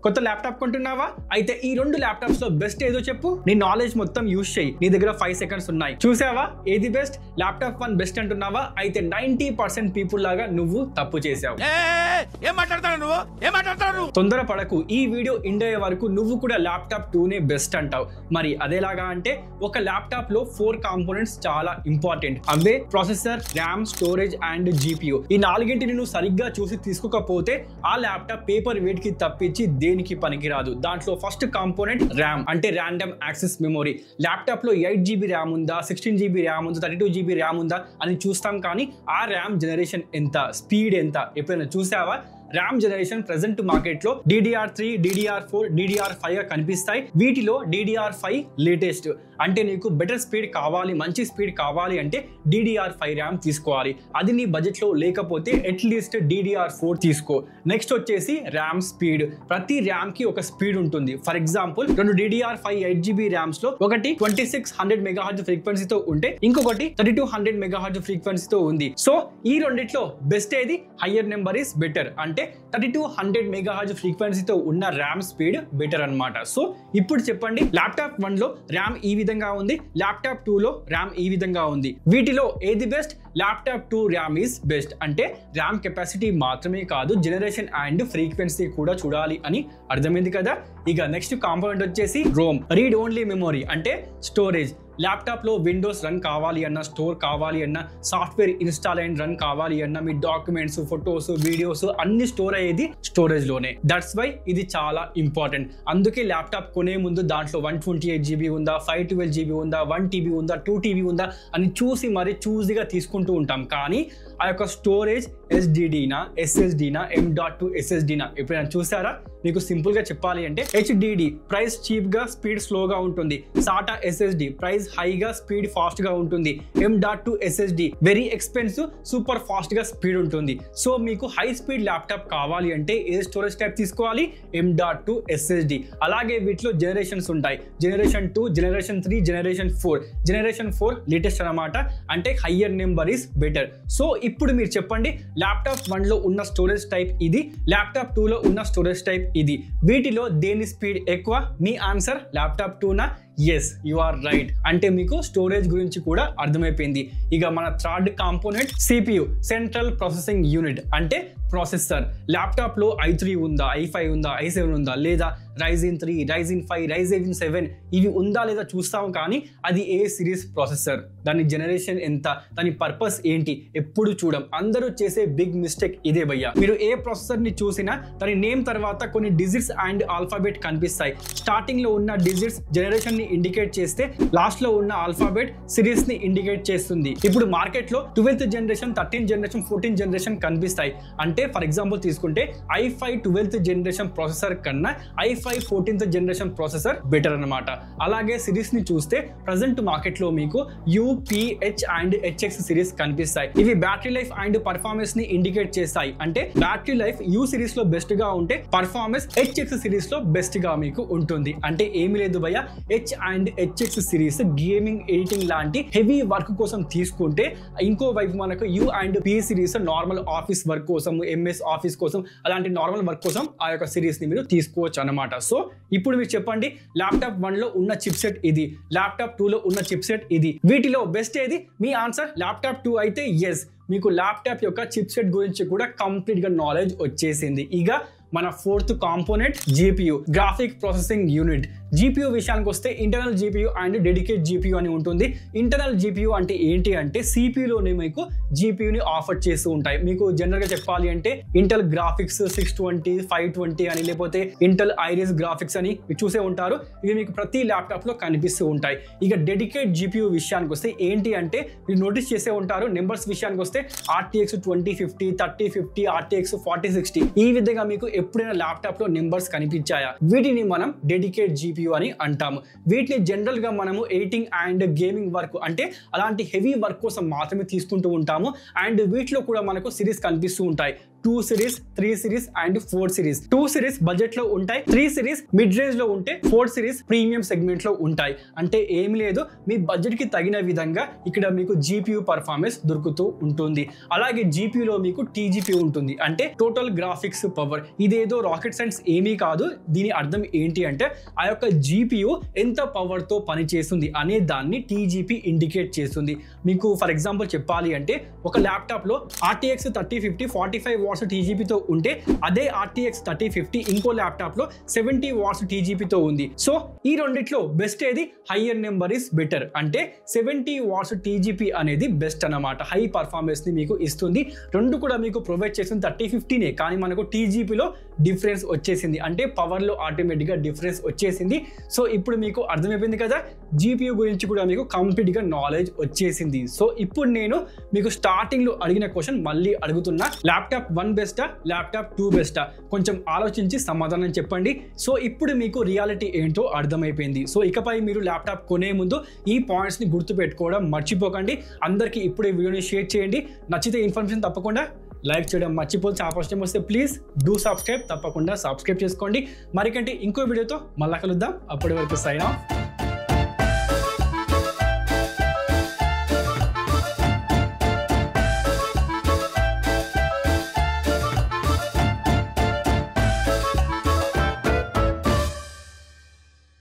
కొత్త ల్యాప్టాప్ కొంటున్నావా? అయితే ఈ రెండు ల్యాప్టాప్స్ లో బెస్ట్ ఏదో చెప్పు. నీ నాలెడ్జ్ మొత్తం యూజ్ చేయి. నీ దగ్గర 5 seconds ఉన్నాయి. చూసావా ఏది బెస్ట్? ల్యాప్టాప్ 1 బెస్ట్ అంటున్నావా? అయితే 90% పీపుల్ లాగా నువ్వు తప్పు చేసావు. తొందరపడకు. ఈ వీడియో ఎండ్ అయ్యే వరకు నువ్వు కూడా ల్యాప్టాప్ 2 నే బెస్ట్ అంటావు. మరి అదేలాగా అంటే ఒక ల్యాప్టాప్ లో 4 కాంపోనెంట్స్ చాలా important. Away processor, RAM, storage and GPU. ఈ నాలుగింటిని నువ్వు సరిగ్గా చూసి తీసుకోకపోతే ఆ ల్యాప్టాప్ పేపర్ వెయిట్ కి తప్పించి దేనికి పనికిరాదు. దాంట్లో ఫస్ట్ కాంపోనెంట్ ర్యామ్ అంటే ర్యాండమ్ యాక్సెస్ మెమొరీ. ల్యాప్టాప్ లో 8GB ర్యామ్ ఉందా, 16GB ర్యామ్ ఉందా, 32GB ర్యామ్ ఉందా అని చూస్తాం, కానీ ఆ ర్యామ్ జనరేషన్ ఎంత, స్పీడ్ ఎంత ఎప్పుడైనా చూసావా? ర్యామ్ జనరేషన్ ప్రెసెంట్ మార్కెట్ లో DDR3, DDR4, DDR5 గా కనిపిస్తాయి. వీటిలో DDR5 లేటెస్ట్. అంటే నీకు బెటర్ స్పీడ్ కావాలి, మంచి స్పీడ్ కావాలి అంటే DDR5 ర్యామ్ తీసుకోవాలి. అది నీ బడ్జెట్ లో లేకపోతే అట్లీస్ట్ DDR4 తీసుకో. నెక్స్ట్ వచ్చేసి ర్యామ్ స్పీడ్. ప్రతి ర్యామ్ కి ఒక స్పీడ్ ఉంటుంది. ఫర్ ఎగ్జాంపుల్ రెండు DDR5 8GB ర్యామ్స్ లో ఒకటి 2600 MHz ఫ్రీక్వెన్సీతో ఉంటే ఇంకొకటి 3200 MHz ఫ్రీక్వెన్సీతో ఉంది. సో ఈ రెండిట్లో బెస్ట్ ఏది? Higher number is better. అంటే 3200 MHz ఫ్రీక్వెన్సీతో ఉన్న ర్యామ్ స్పీడ్ బెటర్ అన్నమాట. సో ఇప్పుడు చెప్పండి, ల్యాప్టాప్ 1 లో ర్యామ్ ఈ విధంగా ఉంది, ల్యాప్టాప్ 2 లో ర్యామ్ ఈ విధంగా ఉంది. వీటిలో ఏది best? Laptop 2 RAM is best. అంటే ర్యామ్ కెపాసిటీ మాత్రమే కాదు, జనరేషన్ అండ్ ఫ్రీక్వెన్సీ కూడా చూడాలి అని అర్థమైంది కదా. ఇక నెక్స్ట్ కాంపోనెంట్ వచ్చేసి రోమ్, రీడ్ ఓన్లీ మెమొరీ అంటే స్టోరేజ్. ల్యాప్టాప్ లో విండోస్ రన్ కావాలి అన్నా, స్టోర్ కావాలి అన్నా, సాఫ్ట్వేర్ ఇన్స్టాల్ అండ్ రన్ కావాలి అన్నా, మీ డాక్యుమెంట్స్, ఫొటోస్, వీడియోస్ అన్ని స్టోర్ అయ్యేది స్టోరేజ్ లోనే. దట్స్ వై ఇది చాలా ఇంపార్టెంట్. అందుకే ల్యాప్టాప్ కొనే ముందు దాంట్లో 128GB ఉందా, 512GB ఉందా, 1TB ఉందా, 2TB ఉందా అని చూసి మరి చూసిగా తీసుకుంటూ ఉంటాం. కానీ ఆ యొక్క స్టోరేజ్ SSDనా, SSDనా, M.2 SSDనా ఎప్పుడైనా చూసారా? మీకు సింపుల్ గా చెప్పాలి అంటే HDD ప్రైస్ చీప్ గా, స్పీడ్ స్లోగా ఉంటుంది. SATA SSD ప్రైస్ హైగా, స్పీడ్ ఫాస్ట్ గా ఉంటుంది. M.2 SSD very expensive, super fast గా స్పీడ్ ఉంటుంది. సో మీకు హై స్పీడ్ ల్యాప్టాప్ కావాలి అంటే ఏ స్టోరేజ్ టైప్ తీసుకోవాలి? M.2 SSD. అలాగే వీటిలో జనరేషన్స్ ఉంటాయి. Generation 2, generation 3, generation 4. Generation 4 latest అన్నమాట. అంటే higher number is better. So ఇప్పుడు మీరు చెప్పండి, ల్యాప్టాప్ 1 లో ఉన్న స్టోరేజ్ టైప్ ఇది, ల్యాప్టాప్ 2 లో ఉన్న స్టోరేజ్ టైప్ ఇది. వీటిలో దేని స్పీడ్ ఎక్కువ? మీ ఆన్సర్ ల్యాప్టాప్ 2 నా? Yes, you are right. అంటే మీకు స్టోరేజ్ గురించి కూడా అర్థమైపోయింది. ఇక మన third component CPU, central processing unit అంటే ప్రాసెసర్. ల్యాప్టాప్ లో i3 ఉందా, i5 ఉందా, i7 ఉందా, లేదా Ryzen 3, Ryzen 5, Ryzen 7 ఇవి ఉందా లేదా చూస్తాం, కానీ అది ఏ సిరీస్ ప్రాసెసర్, దాని జనరేషన్ ఎంత, దాని పర్పస్ ఏంటి ఎప్పుడు చూడం. అందరూ చేసే బిగ్ మిస్టేక్ ఇదే భయ్యా. మీరు ఏ ప్రాసెసర్ ని చూసినా దాని నేమ్ తర్వాత కొన్ని డిజిట్స్ అండ్ ఆల్ఫాబెట్ కనిపిస్తాయి. స్టార్టింగ్ లో ఉన్న డిజిట్స్ జనరేషన్ ని ఇండికేట్ చేస్తే లాస్ట్ లో ఉన్న ఆల్ఫాబెట్ సిరీస్ ని ఇండికేట్ చేస్తుంది. ఇప్పుడు మార్కెట్ లో 12th generation, 13th generation, 14th generation కనిపిస్తాయి. అంటే ఫర్ ఎగ్జాంపుల్ తీసుకుంటే i5 12th జనరేషన్ ప్రాసెసర్ కన్నా i5 14th generation processor better అన్నమాట. అలాగే సిరీస్ ని చూస్తే ప్రెసెంట్ మార్కెట్ లో మీకు U, P, H and HX series కనిపిస్తాయి. ఇవి బ్యాటరీ లైఫ్ అండ్ పర్ఫార్మెన్స్ ని ఇండికేట్ చేస్తాయి. అంటే బ్యాటరీ లైఫ్ U సిరీస్ లో బెస్ట్ గా ఉంటే పర్ఫార్మెన్స్ HX సిరీస్ లో బెస్ట్ గా మీకు ఉంటుంది. అంటే ఏమీ లేదు భయ్య, H and HX series gaming, editing లాంటి హెవీ వర్క్ కోసం తీసుకుంటే, ఇంకో వైపు మనకు U and P series normal office work కోసం, MS ఆఫీస్ కోసం, అలాంటి నార్మల్ వర్క్ కోసం ఆ యొక్క సిరీస్ ని మీరు తీసుకోవచ్చు అన్నమాట. సో ఇప్పుడు మీరు చెప్పండి, ల్యాప్టాప్ 1 లో ఉన్న చిప్ సెట్ ఇది, ల్యాప్టాప్ 2 లో ఉన్న చిప్ సెట్ ఇది. వీటిలో బెస్ట్ ఏది? మీ ఆన్సర్ ల్యాప్టాప్ 2 అయితే ఎస్, మీకు ల్యాప్టాప్ యొక్క చిప్ సెట్ గురించి కూడా కంప్లీట్ గా నాలెడ్జ్ వచ్చేసింది. ఇక మన fourth component GPU, graphic processing unit. GPU విషయానికి వస్తే internal GPU and dedicate GPU అని ఉంటుంది. ఇంటర్నల్ GPU అంటే ఏంటి అంటే CPU-లోనే మీకు GPU ని ఆఫర్ చేస్తూ ఉంటాయి. మీకు జనరల్ గా చెప్పాలి అంటే ఇంటెల్ గ్రాఫిక్స్ 620, 520 అని, లేకపోతే ఇంటెల్ ఐరిస్ గ్రాఫిక్స్ అని చూసే ఉంటారు. ఇవి మీకు ప్రతి ల్యాప్టాప్ లో కనిపిస్తూ ఉంటాయి. ఇక డెడికేట్ GPU విషయానికి వస్తే ఏంటి అంటే మీరు నోటీస్ చేసే ఉంటారు, నెంబర్స్ విషయానికి వస్తే RTX 2050, 3050, RTX 4060 ఈ విధంగా మీకు ఎప్పుడైనా ల్యాప్టాప్ లో నెంబర్స్ కనిపించాయా? వీటిని మనం డెడికేట్ GPU అని అంటాము. వీటిని జనరల్ గా మనము ఎడిటింగ్ అండ్ గేమింగ్ వర్క్ అంటే అలాంటి హెవీ వర్క్ కోసం మాత్రమే తీసుకుంటూ ఉంటాము. అండ్ వీటిలో కూడా మనకు సిరీస్ కనిపిస్తూ ఉంటాయి. 2 series, 3 series and 4 series. 2 series budget లో ఉంటాయి, 3 సిరీస్ మిడ్ రేంజ్ లో ఉంటే 4 సిరీస్ ప్రీమియం సెగ్మెంట్ లో ఉంటాయి. అంటే ఏమి లేదు, మీ బడ్జెట్ కి తగిన విధంగా ఇక్కడ మీకు GPU పర్ఫార్మెన్స్ దొరుకుతూ ఉంటుంది. అలాగే GPU లో మీకు TGP ఉంటుంది, అంటే టోటల్ గ్రాఫిక్స్ పవర్. ఇదేదో రాకెట్ సైన్స్ ఏమీ కాదు. దీని అర్థం ఏంటి అంటే ఆ యొక్క GPU ఎంత పవర్ తో పనిచేస్తుంది అనే దాన్ని TGP ఇండికేట్ చేస్తుంది. మీకు ఫర్ ఎగ్జాంపుల్ చెప్పాలి అంటే ఒక ల్యాప్టాప్ లో RTX 3050 45 వాట్స్ TGP తో ఉంటే అదే RTX 3050 ఇంకో ల్యాప్టాప్ లో 70 వాట్స్ TGP తో ఉంది. సో ఈ రెండిట్లో బెస్ట్ ఏది? Higher number is better. అంటే 70 వాట్స్ TGP అనేది బెస్ట్ అన్నమాట. హై పర్ఫార్మెన్స్ ని మీకు ఇస్తుంది. రెండు కూడా మీకు ప్రొవైడ్ చేసింది 3050నే, కానీ మనకు TGP లో డిఫరెన్స్ వచ్చేసింది, అంటే పవర్ లో ఆటోమేటిక్ గా డిఫరెన్స్ వచ్చేసింది. సో ఇప్పుడు మీకు అర్థమైపోయింది కదా, GPU గురించి కూడా మీకు కంప్లీట్ గా నాలెడ్జ్ వచ్చేసింది. సో ఇప్పుడు నేను మీకు స్టార్టింగ్ లో అడిగిన క్వశ్చన్ మళ్ళీ అడుగుతున్నా, ల్యాప్టాప్ 1 బెస్టా, ల్యాప్టాప్ 2 బెస్టా? కొంచెం ఆలోచించి సమాధానం చెప్పండి. సో ఇప్పుడు మీకు రియాలిటీ ఏంటో అర్థమైపోయింది. సో ఇకపై మీరు ల్యాప్టాప్ కొనే ముందు ఈ పాయింట్స్ ని గుర్తు పెట్టుకోవడం మర్చిపోకండి. అందరికీ ఇప్పుడే వీడియోని షేర్ చేయండి. నచ్చితే ఇన్ఫర్మేషన్ తప్పకుండా లైక్ చేయడం మర్చిపోతే. ఫస్ట్ టైం వస్తే ప్లీజ్ డూ సబ్స్క్రైబ్, తప్పకుండా సబ్స్క్రైబ్ చేసుకోండి. మరికంటే ఇంకో వీడియోతో మళ్ళా కలుద్దాం. అప్పటి వరకు సైన్ ఆఫ్.